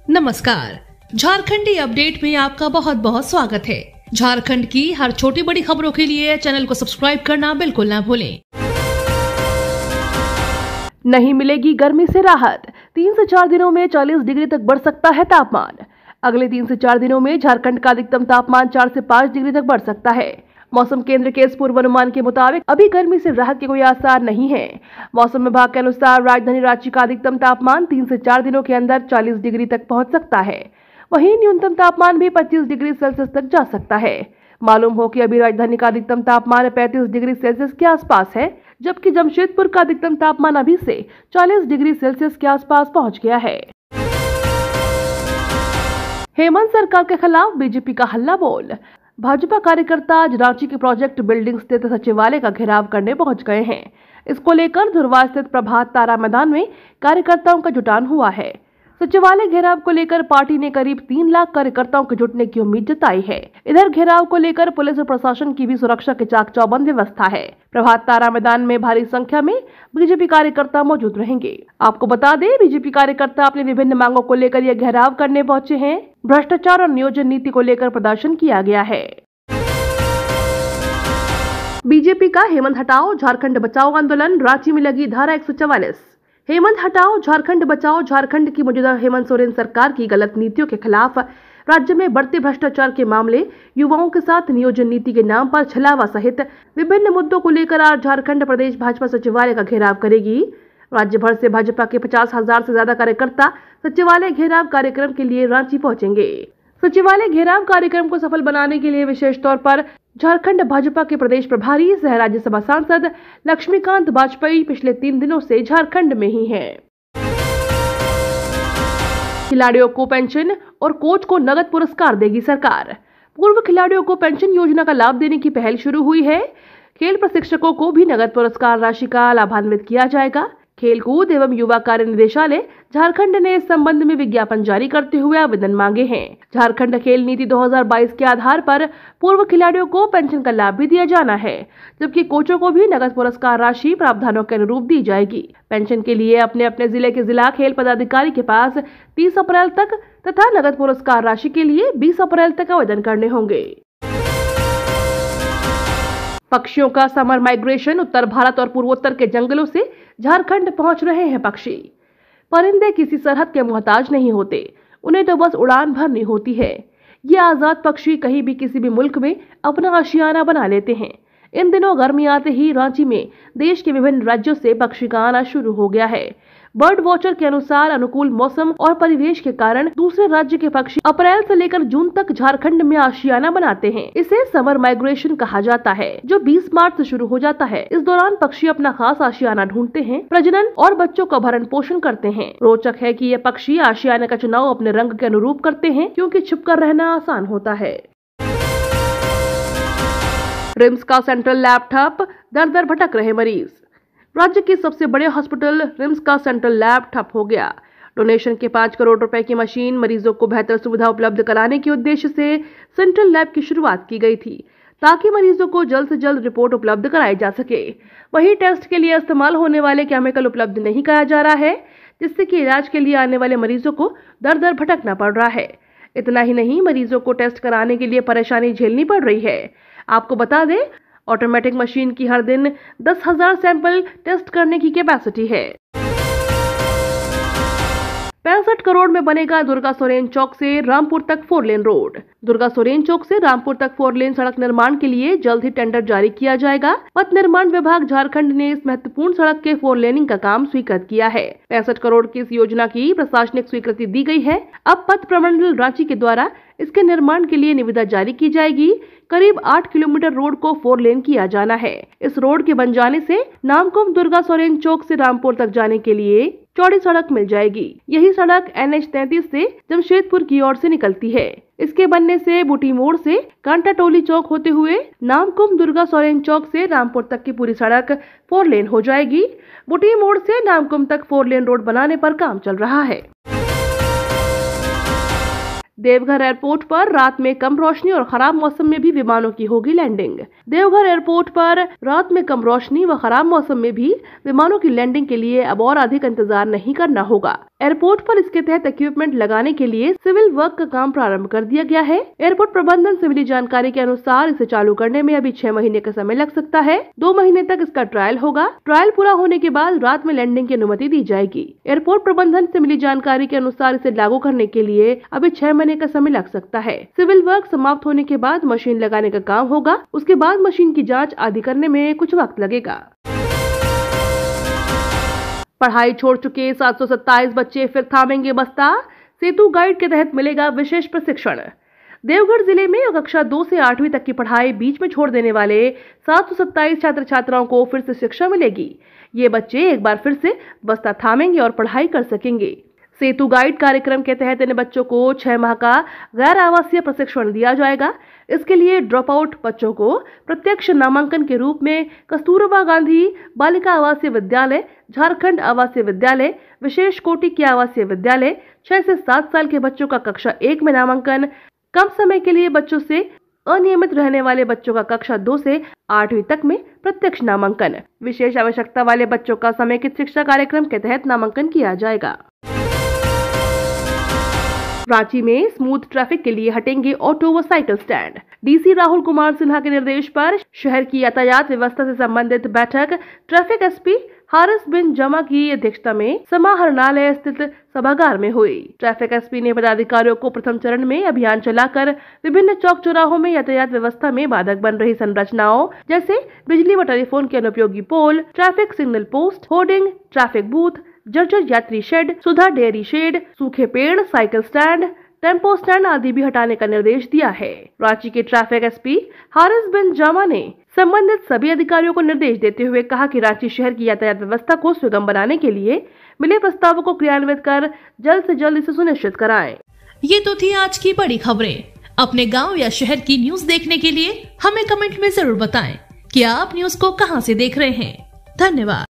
नमस्कार, झारखंडी अपडेट में आपका बहुत बहुत स्वागत है। झारखंड की हर छोटी बड़ी खबरों के लिए चैनल को सब्सक्राइब करना बिल्कुल ना भूलें। नहीं मिलेगी गर्मी से राहत, 3 से 4 दिनों में 40 डिग्री तक बढ़ सकता है तापमान। अगले 3 से 4 दिनों में झारखंड का अधिकतम तापमान 4 से 5 डिग्री तक बढ़ सकता है। मौसम केंद्र के इस पूर्वानुमान के मुताबिक अभी गर्मी से राहत के कोई आसार नहीं है। मौसम विभाग के अनुसार राजधानी रांची का अधिकतम तापमान 3 से 4 दिनों के अंदर 40 डिग्री तक पहुंच सकता है। वहीं न्यूनतम तापमान भी 25 डिग्री सेल्सियस तक जा सकता है। मालूम हो कि अभी राजधानी का अधिकतम तापमान 35 डिग्री सेल्सियस के आसपास है, जबकि जमशेदपुर का अधिकतम तापमान अभी से 40 डिग्री सेल्सियस के आसपास पहुंच गया है। हेमंत सरकार के खिलाफ बीजेपी का हल्ला बोल। भाजपा कार्यकर्ता आज रांची के प्रोजेक्ट बिल्डिंग स्थित सचिवालय का घेराव करने पहुंच गए हैं। इसको लेकर धुरवा स्थित प्रभात तारा मैदान में कार्यकर्ताओं का जुटान हुआ है। सचिवालय घेराव को लेकर पार्टी ने करीब 3 लाख कार्यकर्ताओं के जुटने की उम्मीद जताई है। इधर घेराव को लेकर पुलिस और प्रशासन की भी सुरक्षा की चाक चौबंद व्यवस्था है। प्रभात तारा मैदान में भारी संख्या में बीजेपी कार्यकर्ता मौजूद रहेंगे। आपको बता दें, बीजेपी कार्यकर्ता अपनी विभिन्न मांगों को लेकर यह घेराव करने पहुंचे हैं। भ्रष्टाचार और नियोजन नीति को लेकर प्रदर्शन किया गया है। बीजेपी का हेमंत हटाओ झारखंड बचाओ आंदोलन, रांची में लगी धारा 144। हेमंत हटाओ झारखंड बचाओ। झारखंड की मौजूदा हेमंत सोरेन सरकार की गलत नीतियों के खिलाफ राज्य में बढ़ते भ्रष्टाचार के मामले, युवाओं के साथ नियोजन नीति के नाम पर छलावा सहित विभिन्न मुद्दों को लेकर आज झारखंड प्रदेश भाजपा सचिवालय का घेराव करेगी। राज्य भर से भाजपा के 50,000 से ज्यादा कार्यकर्ता सचिवालय घेराव कार्यक्रम के लिए रांची पहुंचेंगे। सचिवालय घेराव कार्यक्रम को सफल बनाने के लिए विशेष तौर पर झारखंड भाजपा के प्रदेश प्रभारी सह राज्यसभा सांसद लक्ष्मीकांत वाजपेयी पिछले 3 दिनों से झारखंड में ही हैं। खिलाड़ियों को पेंशन और कोच को नगद पुरस्कार देगी सरकार। पूर्व खिलाड़ियों को पेंशन योजना का लाभ देने की पहल शुरू हुई है। खेल प्रशिक्षकों को भी नगद पुरस्कार राशि का लाभान्वित किया जाएगा। खेलकूद एवं युवा कार्य निदेशालय झारखंड ने इस संबंध में विज्ञापन जारी करते हुए आवेदन मांगे हैं। झारखंड खेल नीति 2022 के आधार पर पूर्व खिलाड़ियों को पेंशन का लाभ भी दिया जाना है, जबकि कोचों को भी नगद पुरस्कार राशि प्रावधानों के अनुरूप दी जाएगी। पेंशन के लिए अपने अपने जिले के जिला खेल पदाधिकारी के पास 30 अप्रैल तक तथा नगद पुरस्कार राशि के लिए 20 अप्रैल तक आवेदन करने होंगे। पक्षियों का समर माइग्रेशन। उत्तर भारत और पूर्वोत्तर के जंगलों से झारखंड पहुंच रहे हैं पक्षी। परिंदे किसी सरहद के मोहताज नहीं होते, उन्हें तो बस उड़ान भरनी होती है। ये आजाद पक्षी कहीं भी किसी भी मुल्क में अपना आशियाना बना लेते हैं। इन दिनों गर्मी आते ही रांची में देश के विभिन्न राज्यों से पक्षी का आना शुरू हो गया है। बर्ड वॉचर के अनुसार अनुकूल मौसम और परिवेश के कारण दूसरे राज्य के पक्षी अप्रैल से लेकर जून तक झारखंड में आशियाना बनाते हैं। इसे समर माइग्रेशन कहा जाता है, जो 20 मार्च से शुरू हो जाता है। इस दौरान पक्षी अपना खास आशियाना ढूंढते हैं, प्रजनन और बच्चों का भरण पोषण करते हैं। रोचक है कि ये पक्षी आशियाने का चुनाव अपने रंग के अनुरूप करते हैं, क्योंकि छिपकर रहना आसान होता है। रिम्स का सेंट्रल लैब ठप, दर दर भटक रहे मरीज। राज्य के सबसे बड़े हॉस्पिटल रिम्स का सेंट्रल लैब ठप हो गया। डोनेशन के 5 करोड़ रुपए की मशीन मरीजों को बेहतर सुविधा उपलब्ध कराने के उद्देश्य से सेंट्रल लैब की शुरुआत की गई थी, ताकि मरीजों को जल्द से जल्द रिपोर्ट उपलब्ध कराई जा सके। वहीं टेस्ट के लिए इस्तेमाल होने वाले केमिकल उपलब्ध नहीं कराया जा रहा है, जिससे कि इलाज के लिए आने वाले मरीजों को दर दर भटकना पड़ रहा है। इतना ही नहीं, मरीजों को टेस्ट कराने के लिए परेशानी झेलनी पड़ रही है। आपको बता दें, ऑटोमेटिक मशीन की हर दिन 10,000 सैंपल टेस्ट करने की कैपेसिटी है। 65 करोड़ में बनेगा दुर्गा सोरेन चौक से रामपुर तक 4 लेन रोड। दुर्गा सोरेन चौक से रामपुर तक 4 लेन सड़क निर्माण के लिए जल्द ही टेंडर जारी किया जाएगा। पथ निर्माण विभाग झारखंड ने इस महत्वपूर्ण सड़क के 4 लेनिंग का काम स्वीकृत किया है। 65 करोड़ की इस योजना की प्रशासनिक स्वीकृति दी गई है। अब पथ प्रमंडल रांची के द्वारा इसके निर्माण के लिए निविदा जारी की जाएगी। करीब 8 किलोमीटर रोड को 4 लेन किया जाना है। इस रोड के बन जाने से नामकुम दुर्गा सोरेन चौक से रामपुर तक जाने के लिए चौड़ी सड़क मिल जाएगी। यही सड़क NH 33 से जमशेदपुर की ओर से निकलती है। इसके बनने से बूटी मोड़ से कांटा टोली चौक होते हुए नामकुम दुर्गा सोरेन चौक से रामपुर तक की पूरी सड़क 4 लेन हो जाएगी। बूटी मोड़ से नामकुम तक 4 लेन रोड बनाने पर काम चल रहा है। देवघर एयरपोर्ट पर रात में कम रोशनी और खराब मौसम में भी विमानों की होगी लैंडिंग। देवघर एयरपोर्ट पर रात में कम रोशनी व खराब मौसम में भी विमानों की लैंडिंग के लिए अब और अधिक इंतजार नहीं करना होगा। एयरपोर्ट पर इसके तहत इक्विपमेंट लगाने के लिए सिविल वर्क का काम प्रारंभ कर दिया गया है। एयरपोर्ट प्रबंधन से मिली जानकारी के अनुसार इसे चालू करने में अभी 6 महीने का समय लग सकता है। 2 महीने तक इसका ट्रायल होगा। ट्रायल पूरा होने के बाद रात में लैंडिंग की अनुमति दी जाएगी। एयरपोर्ट प्रबंधन से मिली जानकारी के अनुसार इसे लागू करने के लिए अभी 6 महीने का समय लग सकता है। सिविल वर्क समाप्त होने के बाद मशीन लगाने का काम होगा। उसके बाद मशीन की जाँच आदि करने में कुछ वक्त लगेगा। पढ़ाई छोड़ चुके 727 बच्चे फिर थामेंगे बस्ता। सेतु गाइड के तहत मिलेगा विशेष प्रशिक्षण। देवघर जिले में कक्षा 2 से 8वीं तक की पढ़ाई बीच में छोड़ देने वाले 727 छात्र छात्राओं को फिर से शिक्षा मिलेगी। ये बच्चे एक बार फिर से बस्ता थामेंगे और पढ़ाई कर सकेंगे। सेतु गाइड कार्यक्रम के तहत इन बच्चों को 6 माह का गैर आवासीय प्रशिक्षण दिया जाएगा। इसके लिए ड्रॉप आउट बच्चों को प्रत्यक्ष नामांकन के रूप में कस्तूरबा गांधी बालिका आवासीय विद्यालय, झारखंड आवासीय विद्यालय, विशेष कोटि के आवासीय विद्यालय, 6 से 7 साल के बच्चों का कक्षा 1 में नामांकन, कम समय के लिए बच्चों से अनियमित रहने वाले बच्चों का कक्षा 2 से 8वीं तक में प्रत्यक्ष नामांकन, विशेष आवश्यकता वाले बच्चों का समेकित शिक्षा कार्यक्रम के तहत नामांकन किया जाएगा। रांची में स्मूथ ट्रैफिक के लिए हटेंगे ऑटो व cycle stand. DC Rahul Kumar Sinha के निर्देश पर शहर की यातायात व्यवस्था से संबंधित बैठक ट्रैफिक एसपी हारिस बिन जमा की अध्यक्षता में समाहरणालय स्थित सभागार में हुई। ट्रैफिक एसपी ने पदाधिकारियों को प्रथम चरण में अभियान चलाकर विभिन्न चौक चौराहों में यातायात व्यवस्था में बाधक बन रही संरचनाओं जैसे बिजली व टेलीफोन के अनुपयोगी pole, traffic signal post, hoarding, traffic booth, जर्जर यात्री शेड, सुधा डेयरी शेड, सूखे पेड़, साइकिल स्टैंड, टेम्पो स्टैंड आदि भी हटाने का निर्देश दिया है। रांची के ट्रैफिक एसपी हारिस बिन जामा ने संबंधित सभी अधिकारियों को निर्देश देते हुए कहा कि रांची शहर की यातायात व्यवस्था को सुगम बनाने के लिए मिले प्रस्तावों को क्रियान्वित कर जल्द से जल्द इसे सुनिश्चित कराएं। ये तो थी आज की बड़ी खबरें। अपने गाँव या शहर की न्यूज देखने के लिए हमें कमेंट में जरूर बताएं कि आप न्यूज को कहां से देख रहे हैं। धन्यवाद।